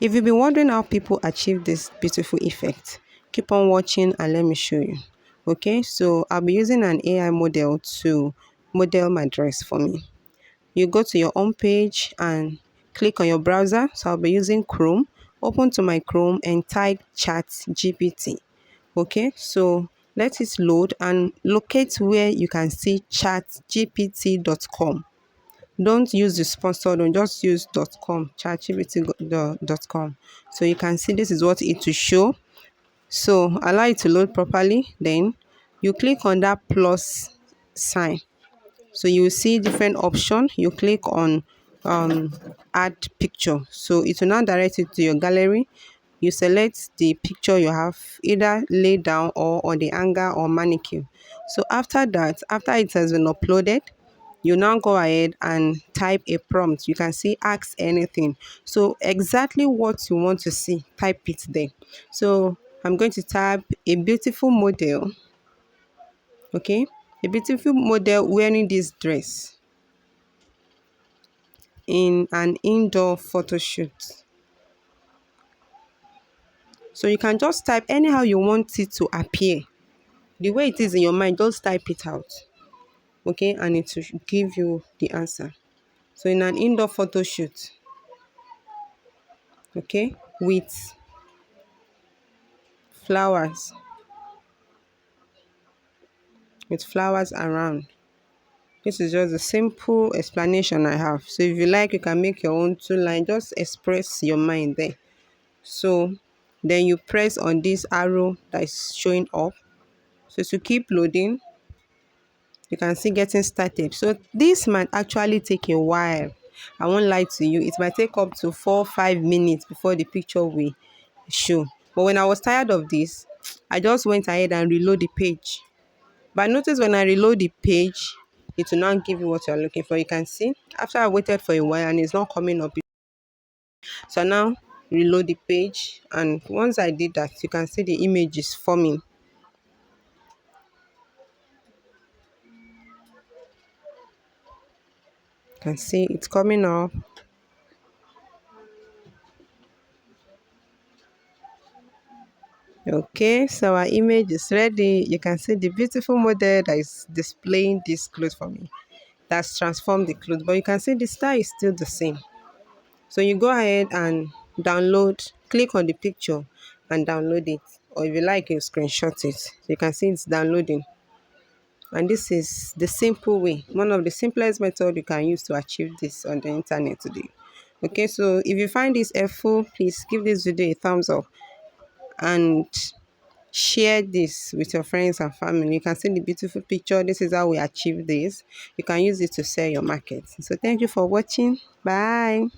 If you've been wondering how people achieve this beautiful effect, keep on watching and let me show you. Okay, so I'll be using an AI model to model my dress for me. You go to your home page and click on your browser. So I'll be using Chrome. Open to my Chrome and type Chat GPT. Okay, so let it load and locate where you can see chatgpt.com. Don't use the sponsored one, just use .com, chatgpt.com. So you can see this is what it will show. So allow it to load properly. Then you click on that plus sign. So you will see different option. You click on add picture. So it will now direct you to your gallery. You select the picture you have either laid down or on the hanger or mannequin. So after that, after it has been uploaded, you now go ahead and type a prompt. You can see ask anything. So exactly what you want to see, type it there. So I'm going to type a beautiful model. Okay, a beautiful model wearing this dress in an indoor photo shoot. So you can just type anyhow you want it to appear. The way it is in your mind, just type it out. Okay, and it will give you the answer. So in an indoor photo shoot, okay, with flowers, around. This is just a simple explanation I have. So if you like, you can make your own two line. Just express your mind there. So then you press on this arrow that is showing up. So to keep loading, you can see getting started. So this might actually take a while. I won't lie to you. It might take up to 4 or 5 minutes before the picture will show. But when I was tired of this, I just went ahead and reload the page. But notice when I reload the page, it will not give you what you're looking for. You can see after I waited for a while and it's not coming up. So now reload the page, and once I did that, you can see the image is forming. You can see it's coming up. Okay, so our image is ready. You can see the beautiful model that is displaying this clothes for me. That's transformed the clothes, but you can see the style is still the same. So you go ahead and download, click on the picture and download it. Or if you like, you screenshot it. So you can see it's downloading. And this is the simple way, one of the simplest methods you can use to achieve this on the internet today. Okay, so if you find this helpful, please give this video a thumbs up and share this with your friends and family. You can see the beautiful picture. This is how we achieve this. You can use it to sell your market. So thank you for watching. Bye.